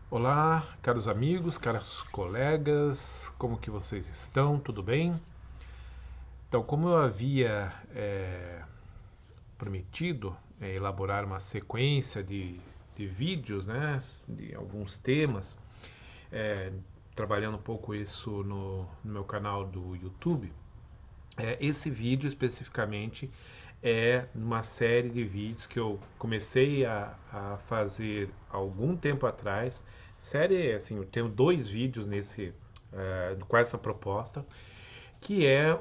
Olá, caros amigos, caros colegas, como que vocês estão? Tudo bem? Então, como eu havia prometido elaborar uma sequência de vídeos, né, de alguns temas, é, trabalhando um pouco isso no meu canal do YouTube, esse vídeo especificamente é uma série de vídeos que eu comecei a fazer algum tempo atrás. Série, assim, eu tenho dois vídeos com essa proposta, que é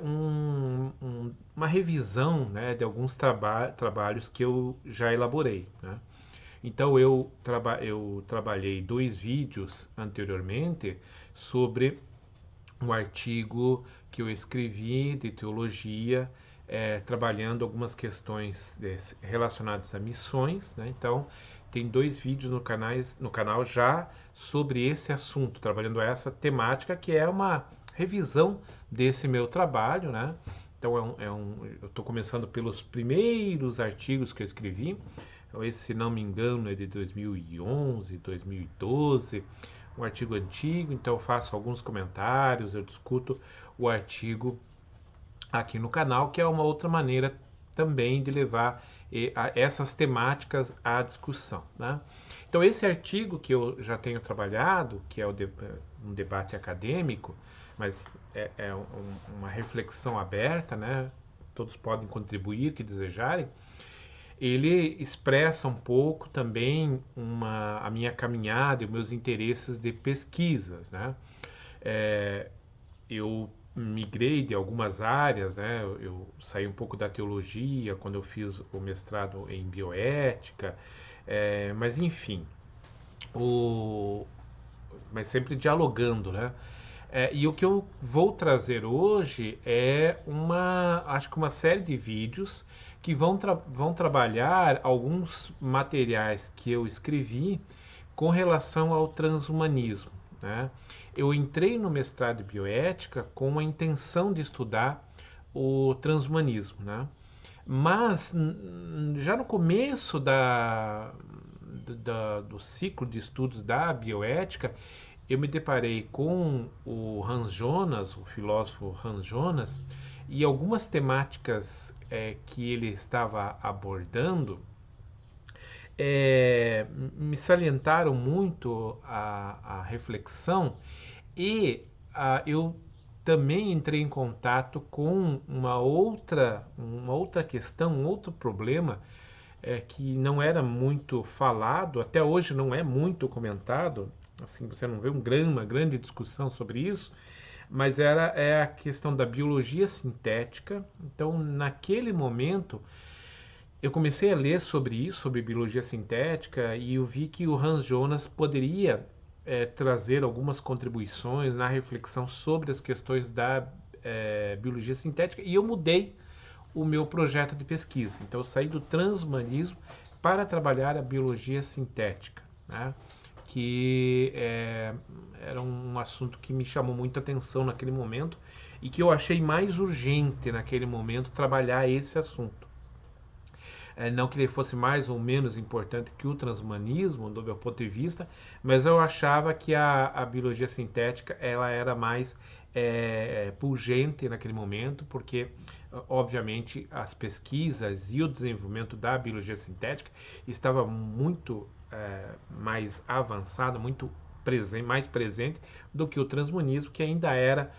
uma revisão, né, de alguns trabalhos que eu já elaborei, né? Então eu trabalhei dois vídeos anteriormente sobre um artigo que eu escrevi de teologia, trabalhando algumas questões relacionadas a missões, né? Então, tem dois vídeos no canal já sobre esse assunto, trabalhando essa temática, que é uma revisão desse meu trabalho, né? Então, eu estou começando pelos primeiros artigos que eu escrevi. Então, esse, se não me engano, é de 2011, 2012, um artigo antigo, então eu faço alguns comentários, eu discuto o artigo aqui no canal, que é uma outra maneira também de levar essas temáticas à discussão, né? Então esse artigo que eu já tenho trabalhado, que é um debate acadêmico, mas uma reflexão aberta, né? Todos podem contribuir que desejarem. Ele expressa um pouco também a minha caminhada e os meus interesses de pesquisas, né? É, eu migrei de algumas áreas, né? Eu saí um pouco da teologia quando eu fiz o mestrado em bioética, mas enfim, o, mas sempre dialogando, né? E o que eu vou trazer hoje é acho que uma série de vídeos que vão trabalhar alguns materiais que eu escrevi com relação ao transhumanismo, né? Eu entrei no mestrado de bioética com a intenção de estudar o transhumanismo, né? Mas já no começo do ciclo de estudos da bioética, eu me deparei com o Hans Jonas, o filósofo Hans Jonas, e algumas temáticas que ele estava abordando me salientaram muito a reflexão e eu também entrei em contato com uma outra questão, um outro problema que não era muito falado, até hoje não é muito comentado, assim, você não vê uma grande discussão sobre isso, mas é a questão da biologia sintética. Então, naquele momento, eu comecei a ler sobre isso, sobre biologia sintética, e eu vi que o Hans Jonas poderia trazer algumas contribuições na reflexão sobre as questões da biologia sintética, e eu mudei o meu projeto de pesquisa. Então, eu saí do transhumanismo para trabalhar a biologia sintética, né? Que era um assunto que me chamou muita atenção naquele momento e que eu achei mais urgente naquele momento trabalhar esse assunto. Não que ele fosse mais ou menos importante que o transhumanismo, do meu ponto de vista, mas eu achava que a biologia sintética ela era mais pungente naquele momento, porque, obviamente, as pesquisas e o desenvolvimento da biologia sintética estava muito mais avançado, mais presente do que o transhumanismo, que ainda era,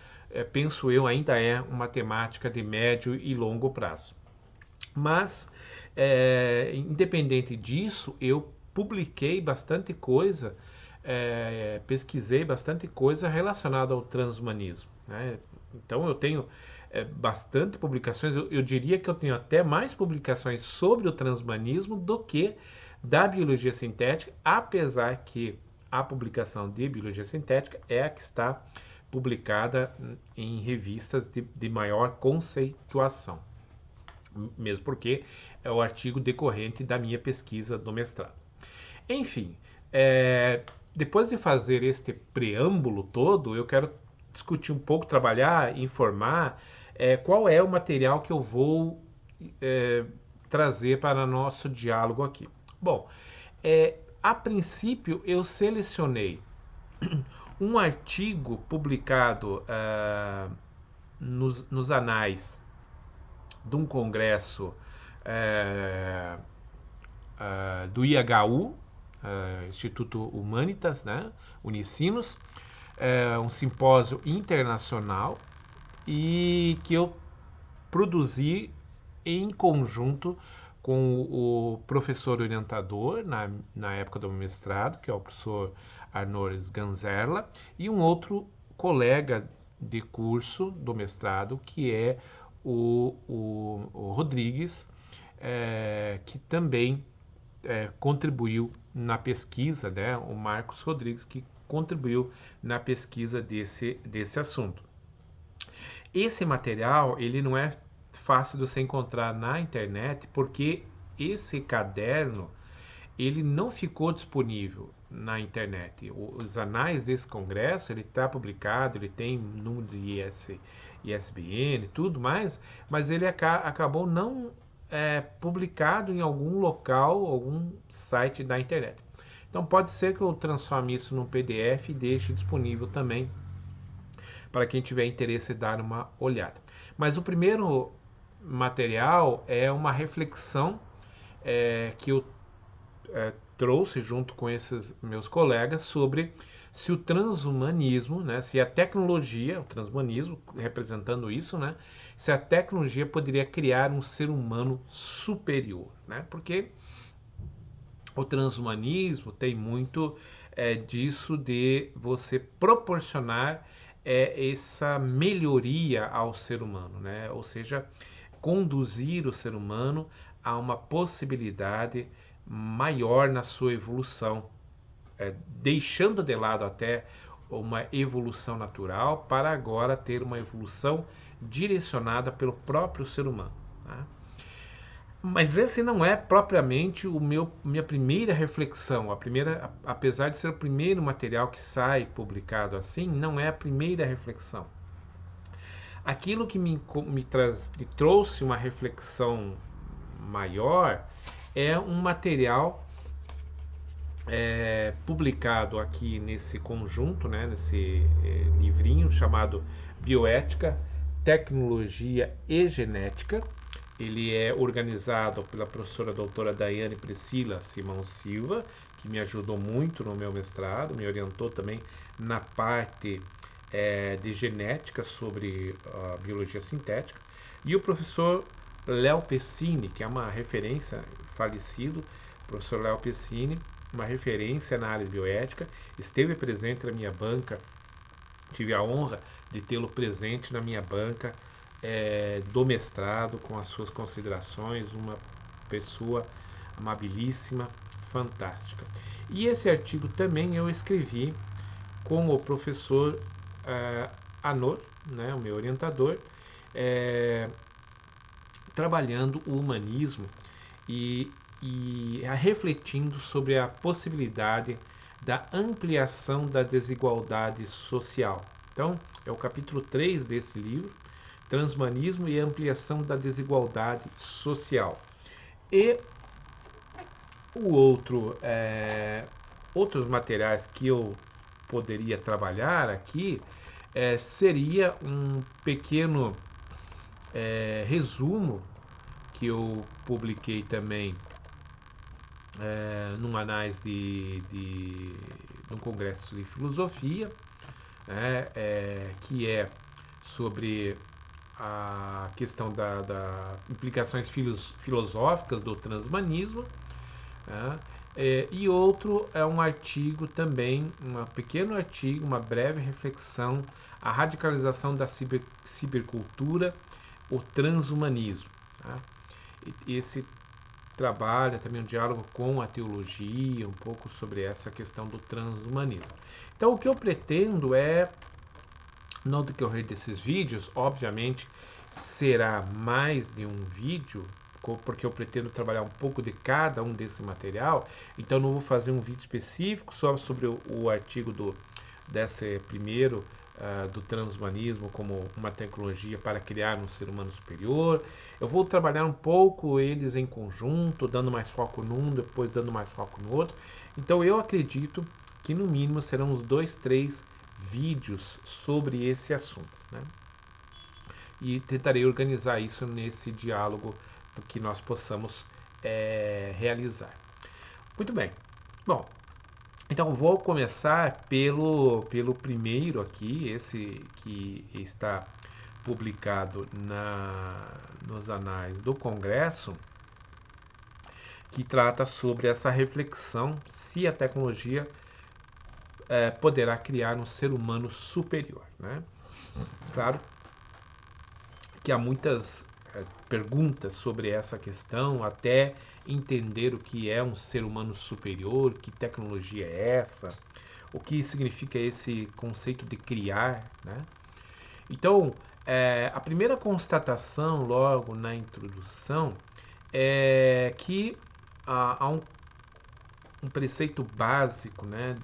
penso eu, ainda é uma temática de médio e longo prazo. Mas, independente disso, eu publiquei bastante coisa, pesquisei bastante coisa relacionada ao transhumanismo, né? Então, eu tenho bastante publicações, eu diria que eu tenho até mais publicações sobre o transhumanismo do que da biologia sintética, apesar que a publicação de biologia sintética é a que está publicada em revistas de maior conceituação, mesmo porque é o artigo decorrente da minha pesquisa do mestrado. Enfim, depois de fazer este preâmbulo todo, eu quero discutir um pouco, trabalhar, informar qual é o material que eu vou trazer para nosso diálogo aqui. Bom, A princípio, eu selecionei um artigo publicado nos anais de um congresso do IHU, Instituto Humanitas, né, Unicinos, um simpósio internacional, e que eu produzi em conjunto com o professor orientador na época do mestrado, que é o professor Arnores Ganzerla, e um outro colega de curso do mestrado, que é o Rodrigues, que também contribuiu na pesquisa, né? O Marcos Rodrigues, que contribuiu na pesquisa desse assunto. Esse material, ele não é fácil de você encontrar na internet, porque esse caderno, ele não ficou disponível na internet. Os anais desse congresso, ele está publicado, ele tem número de ISBN, tudo mais, mas ele acabou não publicado em algum local, algum site da internet. Então pode ser que eu transforme isso num PDF e deixe disponível também para quem tiver interesse em dar uma olhada. Mas o primeiro material é uma reflexão que eu trouxe junto com esses meus colegas sobre se o transhumanismo, né, se a tecnologia, o transhumanismo representando isso, né, se a tecnologia poderia criar um ser humano superior, né, porque o transhumanismo tem muito disso de você proporcionar essa melhoria ao ser humano, né, ou seja, conduzir o ser humano a uma possibilidade maior na sua evolução, deixando de lado até uma evolução natural para agora ter uma evolução direcionada pelo próprio ser humano. Tá? Mas esse não é propriamente minha primeira reflexão. Apesar de ser o primeiro material que sai publicado assim, não é a primeira reflexão. Aquilo que me trouxe uma reflexão maior é um material publicado aqui nesse conjunto, né, nesse livrinho chamado Bioética, Tecnologia e Genética. Ele é organizado pela professora doutora Daiane Priscila Simão Silva, que me ajudou muito no meu mestrado, me orientou também na parte de genética sobre a biologia sintética, e o professor Léo Pessini, que é uma referência, falecido, professor Léo Pessini, uma referência na área de bioética, esteve presente na minha banca, tive a honra de tê-lo presente na minha banca do mestrado, com as suas considerações, uma pessoa amabilíssima, fantástica. E esse artigo também eu escrevi com o professor Anor, né, o meu orientador, trabalhando o humanismo e refletindo sobre a possibilidade da ampliação da desigualdade social. Então, é o capítulo 3 desse livro, Transhumanismo e Ampliação da Desigualdade Social. E outros materiais que eu poderia trabalhar aqui seria um pequeno resumo que eu publiquei também num anais de um congresso de filosofia, que é sobre a questão da implicações filosóficas do transhumanismo, e outro é um artigo também, um pequeno artigo, uma breve reflexão, a radicalização da cibercultura, o transhumanismo. Tá? Esse trabalho é também um diálogo com a teologia, um pouco sobre essa questão do transhumanismo. Então, o que eu pretendo no decorrer desses vídeos, obviamente, será mais de um vídeo, porque eu pretendo trabalhar um pouco de cada um desse material, então não vou fazer um vídeo específico só sobre o artigo desse primeiro do transhumanismo como uma tecnologia para criar um ser humano superior. Eu vou trabalhar um pouco eles em conjunto, dando mais foco num, depois dando mais foco no outro. Então eu acredito que no mínimo serão uns 2, 3 vídeos sobre esse assunto, né? E tentarei organizar isso nesse diálogo que nós possamos realizar. Muito bem. Bom, então vou começar pelo primeiro aqui, esse que está publicado nos anais do Congresso, que trata sobre essa reflexão se a tecnologia poderá criar um ser humano superior, né? Claro que há muitas perguntas sobre essa questão, até entender o que é um ser humano superior, que tecnologia é essa, o que significa esse conceito de criar, né? Então, a primeira constatação logo na introdução é que há um preceito básico, né,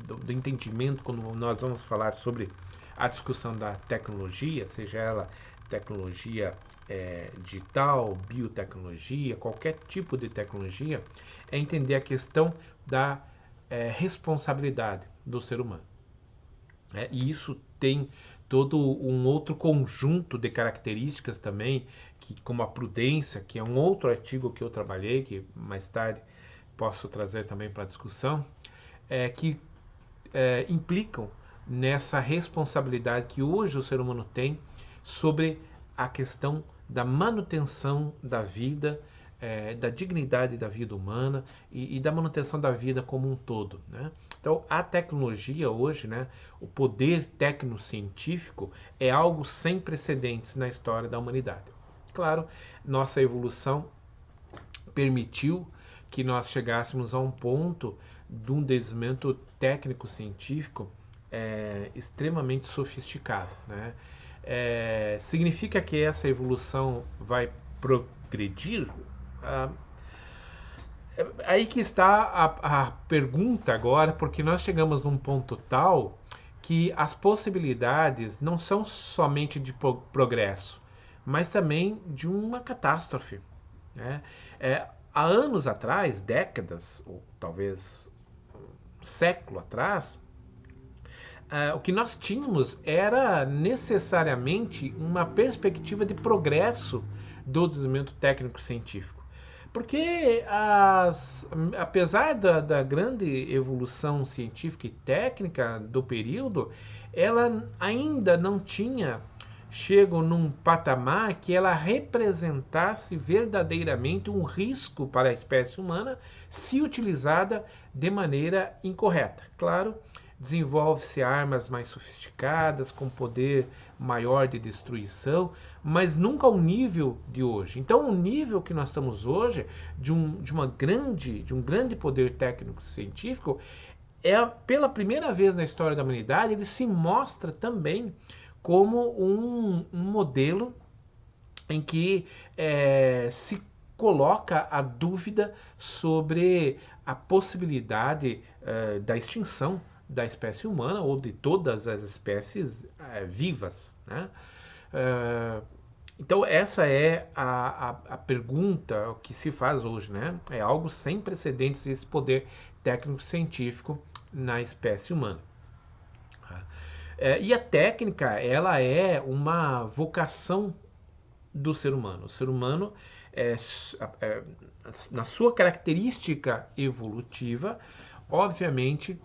do entendimento quando nós vamos falar sobre a discussão da tecnologia, seja ela tecnologia digital, biotecnologia, qualquer tipo de tecnologia, é entender a questão da responsabilidade do ser humano. E isso tem todo um outro conjunto de características também, como a prudência, que é um outro artigo que eu trabalhei, que mais tarde posso trazer também para a discussão, que implicam nessa responsabilidade que hoje o ser humano tem sobre a questão da manutenção da vida, da dignidade da vida humana e da manutenção da vida como um todo, né? Então, a tecnologia hoje, né, o poder tecnocientífico é algo sem precedentes na história da humanidade. Claro, nossa evolução permitiu que nós chegássemos a um ponto de um desenvolvimento técnico-científico extremamente sofisticado, né? Significa que essa evolução vai progredir? Aí que está a pergunta agora, porque nós chegamos num ponto tal que as possibilidades não são somente de progresso, mas também de uma catástrofe, né? Há anos atrás, décadas, ou talvez um século atrás, o que nós tínhamos era necessariamente uma perspectiva de progresso do desenvolvimento técnico-científico. Porque, apesar da grande evolução científica e técnica do período, ela ainda não tinha chego num patamar que ela representasse verdadeiramente um risco para a espécie humana se utilizada de maneira incorreta. Claro, desenvolve-se armas mais sofisticadas, com poder maior de destruição, mas nunca ao nível de hoje. Então, o nível que nós estamos hoje, de um grande poder técnico-científico, pela primeira vez na história da humanidade, ele se mostra também como um modelo em que se coloca a dúvida sobre a possibilidade da extinção da espécie humana ou de todas as espécies vivas, né? Então essa é a pergunta que se faz hoje, né? É algo sem precedentes esse poder técnico-científico na espécie humana. E a técnica, ela é uma vocação do ser humano. O ser humano, na sua característica evolutiva, obviamente,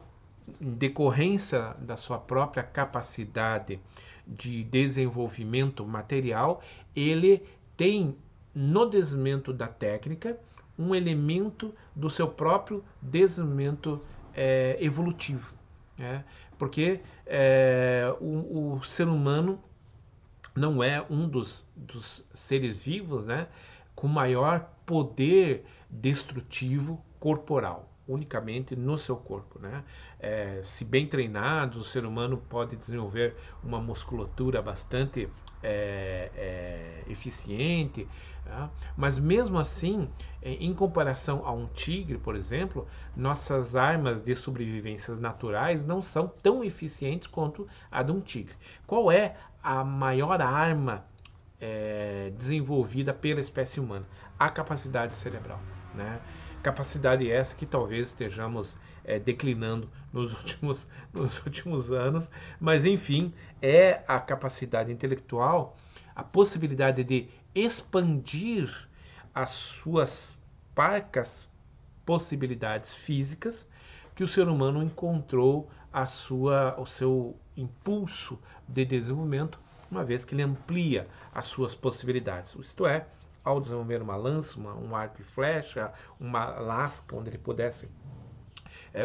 em decorrência da sua própria capacidade de desenvolvimento material, ele tem no desenvolvimento da técnica um elemento do seu próprio desenvolvimento evolutivo, né? Porque o ser humano não é um dos seres vivos, né, com maior poder destrutivo corporal. unicamente no seu corpo, né? Se bem treinado, o ser humano pode desenvolver uma musculatura bastante eficiente, tá? Mas mesmo assim, em comparação a um tigre, por exemplo, nossas armas de sobrevivência naturais não são tão eficientes quanto a de um tigre. Qual é a maior arma desenvolvida pela espécie humana? A capacidade cerebral, né? Capacidade essa que talvez estejamos declinando nos últimos anos, mas enfim, é a capacidade intelectual, a possibilidade de expandir as suas parcas possibilidades físicas que o ser humano encontrou o seu impulso de desenvolvimento, uma vez que ele amplia as suas possibilidades. Isto é, ao desenvolver uma lança, um arco e flecha, uma lasca onde ele pudesse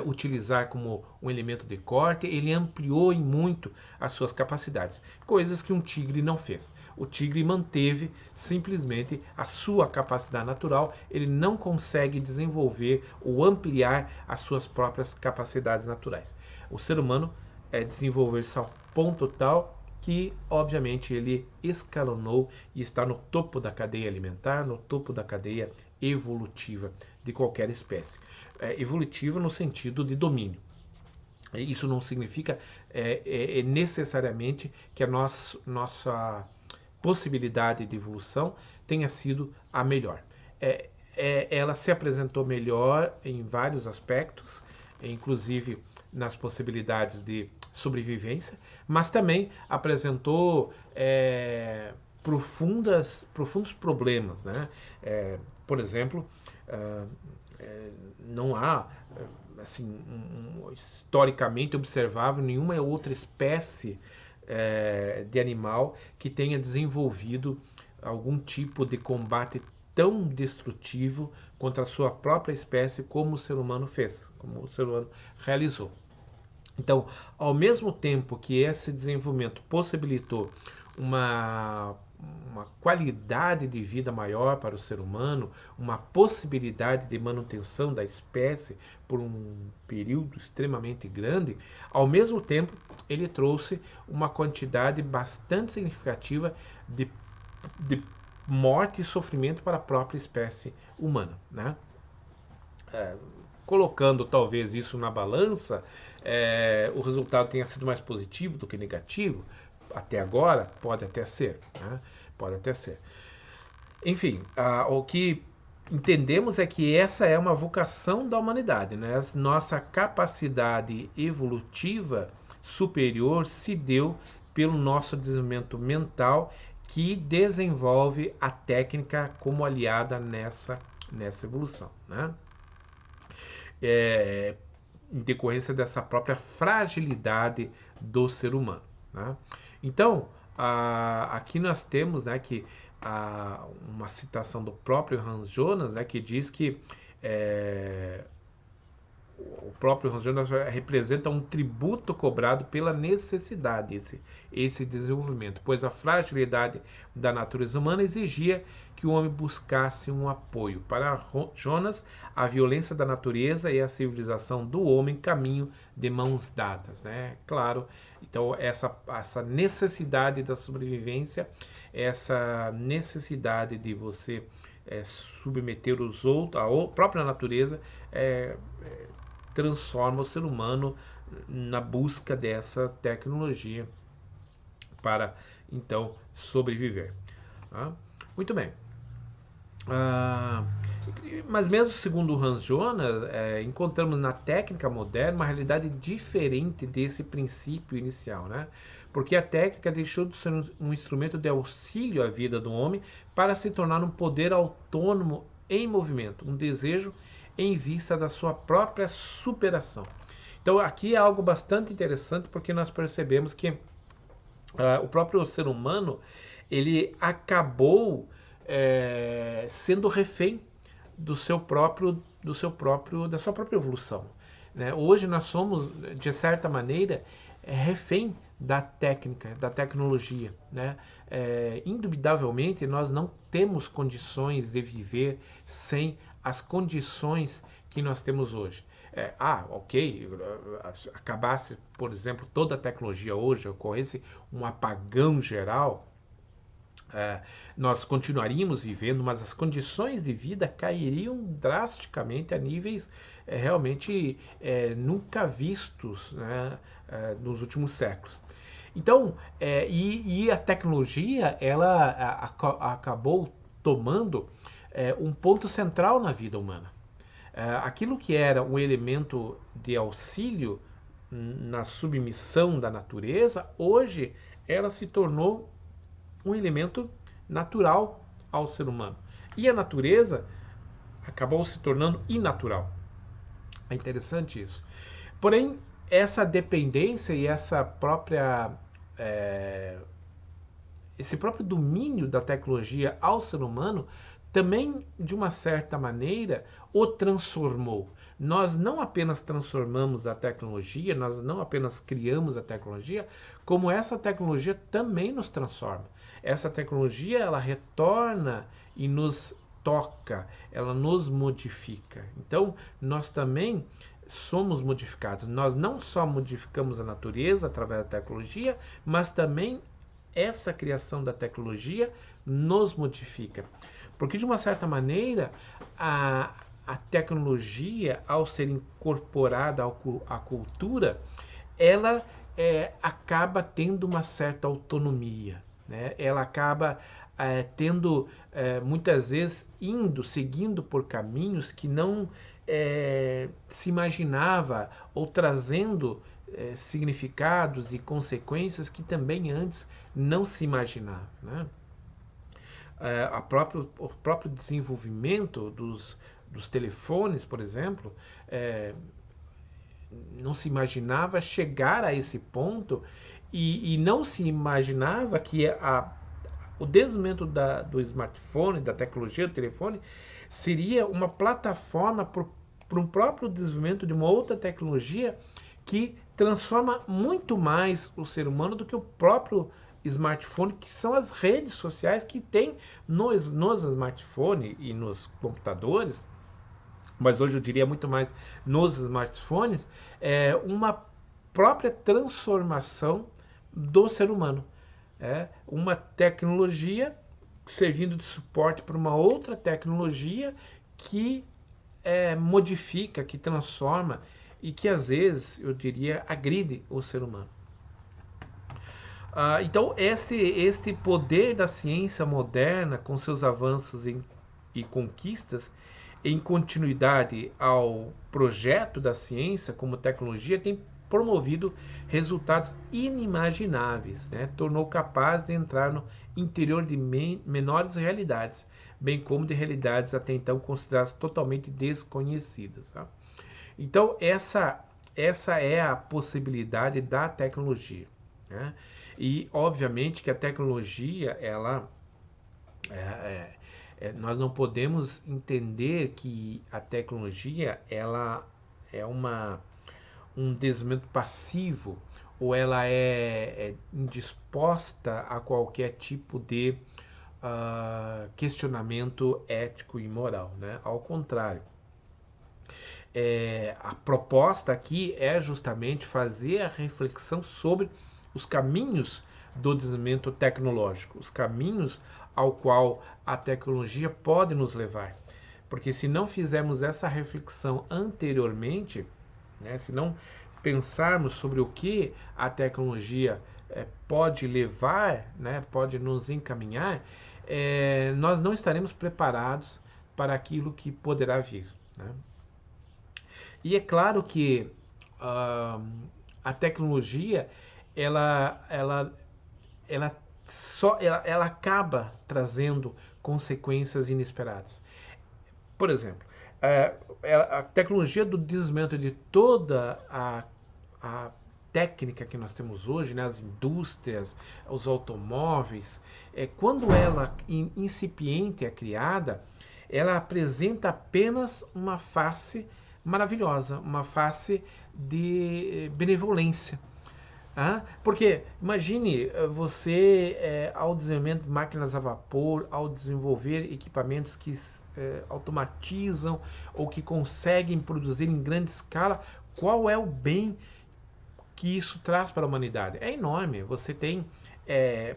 utilizar como um elemento de corte, ele ampliou em muito as suas capacidades, coisas que um tigre não fez. O tigre manteve simplesmente a sua capacidade natural, ele não consegue desenvolver ou ampliar as suas próprias capacidades naturais. O ser humano desenvolveu-se ao ponto tal que, obviamente, ele escalonou e está no topo da cadeia alimentar, no topo da cadeia evolutiva de qualquer espécie. Evolutiva no sentido de domínio. Isso não significa necessariamente que a nossa possibilidade de evolução tenha sido a melhor. Ela se apresentou melhor em vários aspectos, inclusive nas possibilidades de sobrevivência, mas também apresentou profundos problemas, né? Por exemplo, não há assim, historicamente observável nenhuma outra espécie de animal que tenha desenvolvido algum tipo de combate tão destrutivo contra a sua própria espécie como o ser humano fez, como o ser humano realizou. Então, ao mesmo tempo que esse desenvolvimento possibilitou uma qualidade de vida maior para o ser humano, uma possibilidade de manutenção da espécie por um período extremamente grande, ao mesmo tempo ele trouxe uma quantidade bastante significativa de morte e sofrimento para a própria espécie humana, né? Colocando talvez isso na balança, o resultado tenha sido mais positivo do que negativo, até agora, pode até ser, né? Pode até ser. Enfim, o que entendemos é que essa é uma vocação da humanidade, né? Nossa capacidade evolutiva superior se deu pelo nosso desenvolvimento mental, que desenvolve a técnica como aliada nessa evolução, né? Em decorrência dessa própria fragilidade do ser humano, né? Então, aqui nós temos, né, que uma citação do próprio Hans Jonas, né, que diz que o próprio Hans Jonas representa um tributo cobrado pela necessidade, esse desenvolvimento, pois a fragilidade da natureza humana exigia que o homem buscasse um apoio. Para Jonas, a violência da natureza e a civilização do homem caminham de mãos dadas, né? Claro, então essa necessidade da sobrevivência, essa necessidade de você submeter os outros, a própria natureza, transforma o ser humano na busca dessa tecnologia para, então, sobreviver. Tá? Muito bem. Mas mesmo segundo Hans Jonas, encontramos na técnica moderna uma realidade diferente desse princípio inicial, né? Porque a técnica deixou de ser um instrumento de auxílio à vida do homem para se tornar um poder autônomo em movimento, um desejo em vista da sua própria superação. Então aqui é algo bastante interessante, porque nós percebemos que o próprio ser humano, ele acabou sendo refém da sua própria evolução, né? Hoje nós somos, de certa maneira, refém da técnica, da tecnologia, né? Indubitavelmente nós não temos condições de viver sem as condições que nós temos hoje. ok, acabasse, por exemplo, toda a tecnologia hoje, ocorresse um apagão geral, nós continuaríamos vivendo, mas as condições de vida cairiam drasticamente a níveis realmente nunca vistos, né, nos últimos séculos. Então, e a tecnologia, ela acabou tomando um ponto central na vida humana. Aquilo que era um elemento de auxílio na submissão da natureza, hoje ela se tornou um elemento natural ao ser humano. E a natureza acabou se tornando inatural. É interessante isso. Porém, essa dependência e esse próprio domínio da tecnologia ao ser humano também, de uma certa maneira, o transformou. Nós não apenas transformamos a tecnologia, nós não apenas criamos a tecnologia, como essa tecnologia também nos transforma. Essa tecnologia, ela retorna e nos toca, ela nos modifica. Então, nós também somos modificados. Nós não só modificamos a natureza através da tecnologia, mas também essa criação da tecnologia nos modifica. Porque, de uma certa maneira, a tecnologia, ao ser incorporada à cultura, ela acaba tendo uma certa autonomia, né? Ela acaba tendo, muitas vezes, seguindo por caminhos que não se imaginava, ou trazendo significados e consequências que também antes não se imaginava, né? O próprio desenvolvimento dos telefones, por exemplo, não se imaginava chegar a esse ponto e não se imaginava que o desenvolvimento do smartphone, da tecnologia do telefone, seria uma plataforma para um próprio desenvolvimento de uma outra tecnologia que transforma muito mais o ser humano do que o próprio smartphone, que são as redes sociais que tem nos smartphones e nos computadores, mas hoje eu diria muito mais nos smartphones, uma própria transformação do ser humano. Uma tecnologia servindo de suporte para uma outra tecnologia que modifica, que transforma e que às vezes, eu diria, agride o ser humano. Então, este poder da ciência moderna, com seus avanços e conquistas, em continuidade ao projeto da ciência como tecnologia, tem promovido resultados inimagináveis, né? Tornou capaz de entrar no interior de menores realidades, bem como de realidades até então consideradas totalmente desconhecidas. Tá? Então, essa é a possibilidade da tecnologia, né? E, obviamente, que a tecnologia, nós não podemos entender que a tecnologia ela é um desenvolvimento passivo, ou ela é indisposta a qualquer tipo de questionamento ético e moral, né? Ao contrário. A proposta aqui é justamente fazer a reflexão sobre os caminhos do desenvolvimento tecnológico, os caminhos ao qual a tecnologia pode nos levar. Porque se não fizermos essa reflexão anteriormente, né, se não pensarmos sobre o que a tecnologia pode levar, né, pode nos encaminhar, nós não estaremos preparados para aquilo que poderá vir, né? E é claro que a tecnologia ela acaba trazendo consequências inesperadas. Por exemplo, a tecnologia do desenvolvimento de toda a técnica que nós temos hoje, né, as indústrias, os automóveis, quando ela incipiente é criada, ela apresenta apenas uma face maravilhosa, uma face de benevolência. Porque imagine você, ao desenvolvimento de máquinas a vapor, ao desenvolver equipamentos que automatizam ou que conseguem produzir em grande escala, qual é o bem que isso traz para a humanidade? É enorme. Você tem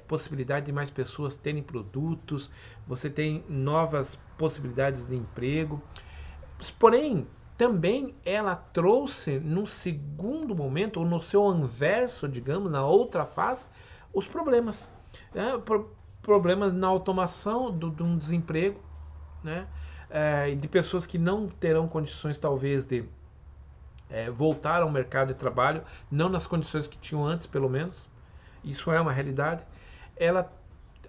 possibilidade de mais pessoas terem produtos, você tem novas possibilidades de emprego. Porém, também ela trouxe no segundo momento, ou no seu anverso, digamos, na outra fase, os problemas. Né? Problemas na automação de um desemprego, né? De pessoas que não terão condições, talvez, de voltar ao mercado de trabalho, não nas condições que tinham antes, pelo menos. Isso é uma realidade. Ela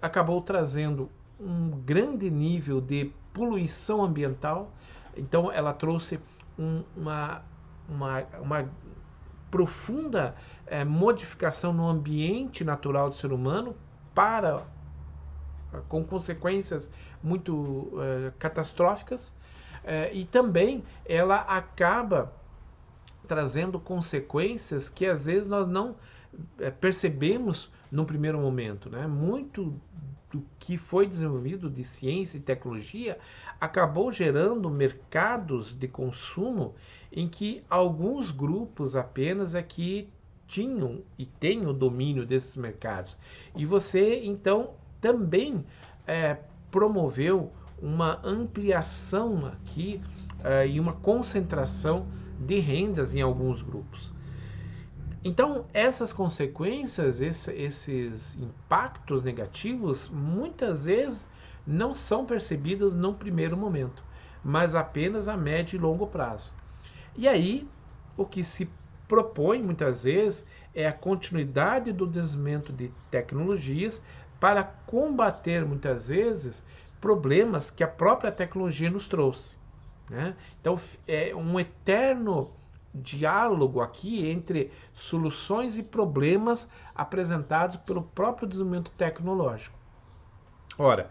acabou trazendo um grande nível de poluição ambiental. Então, ela trouxe uma profunda modificação no ambiente natural do ser humano para com consequências muito catastróficas, e também ela acaba trazendo consequências que às vezes nós não percebemos no primeiro momento, né? Muito do que foi desenvolvido de ciência e tecnologia acabou gerando mercados de consumo em que alguns grupos apenas é que tinham e têm o domínio desses mercados. E você então também promoveu uma ampliação aqui e uma concentração de rendas em alguns grupos. Então, essas consequências, esses impactos negativos, muitas vezes não são percebidas no primeiro momento, mas apenas a médio e longo prazo. E aí, o que se propõe muitas vezes é a continuidade do desenvolvimento de tecnologias para combater muitas vezes problemas que a própria tecnologia nos trouxe. Né? Então, é um eterno diálogo aqui entre soluções e problemas apresentados pelo próprio desenvolvimento tecnológico. Ora,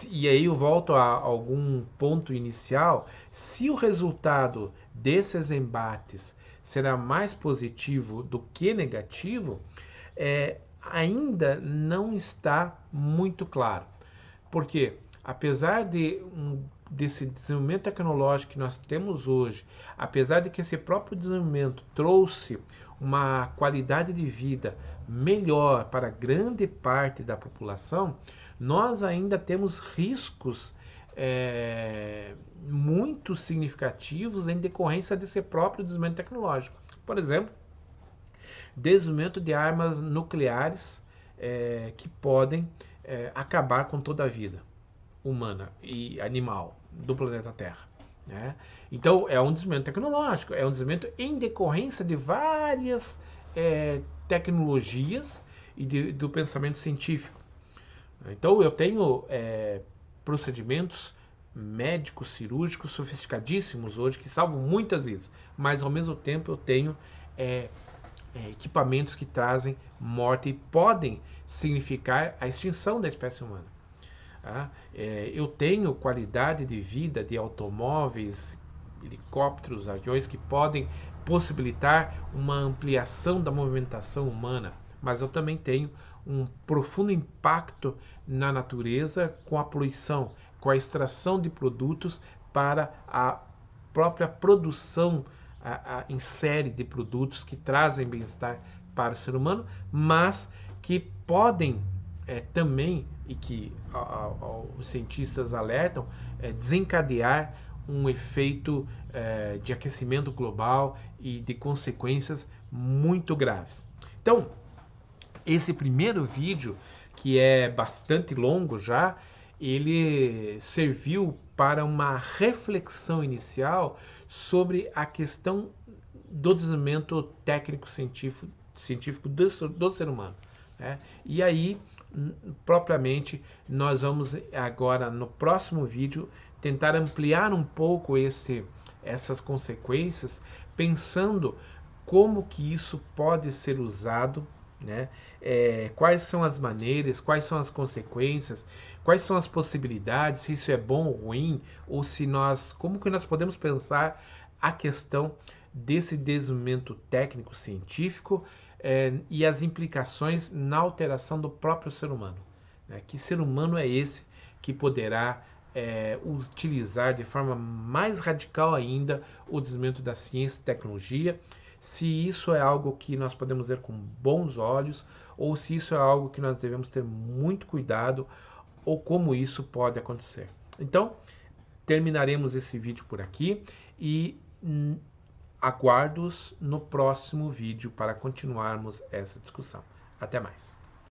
e aí eu volto a algum ponto inicial, se o resultado desses embates será mais positivo do que negativo, ainda não está muito claro. Porque, apesar desse desenvolvimento tecnológico que nós temos hoje, apesar de que esse próprio desenvolvimento trouxe uma qualidade de vida melhor para grande parte da população, nós ainda temos riscos muito significativos em decorrência desse próprio desenvolvimento tecnológico. Por exemplo, desenvolvimento de armas nucleares que podem acabar com toda a vida humana e animal do planeta Terra. Né? Então, é um desenvolvimento tecnológico, é um desenvolvimento em decorrência de várias tecnologias e do pensamento científico. Então, eu tenho procedimentos médicos, cirúrgicos sofisticadíssimos hoje que salvam muitas vidas, mas ao mesmo tempo eu tenho equipamentos que trazem morte e podem significar a extinção da espécie humana. Eu tenho qualidade de vida de automóveis, helicópteros, aviões que podem possibilitar uma ampliação da movimentação humana, mas eu também tenho um profundo impacto na natureza com a poluição, com a extração de produtos para a própria produção em série de produtos que trazem bem-estar para o ser humano, mas que podem também, e que os cientistas alertam, desencadear um efeito de aquecimento global e de consequências muito graves. Então, esse primeiro vídeo, que é bastante longo já, ele serviu para uma reflexão inicial sobre a questão do desenvolvimento técnico-científico do ser humano. Né? E aí, propriamente, nós vamos agora, no próximo vídeo, tentar ampliar um pouco essas consequências, pensando como que isso pode ser usado, né? Quais são as maneiras, quais são as consequências, quais são as possibilidades, se isso é bom ou ruim, ou se como que nós podemos pensar a questão desse desenvolvimento técnico-científico e as implicações na alteração do próprio ser humano. Né? Que ser humano é esse que poderá utilizar de forma mais radical ainda o desenvolvimento da ciência e tecnologia, se isso é algo que nós podemos ver com bons olhos ou se isso é algo que nós devemos ter muito cuidado ou como isso pode acontecer. Então, terminaremos esse vídeo por aqui e aguardo-os no próximo vídeo para continuarmos essa discussão. Até mais!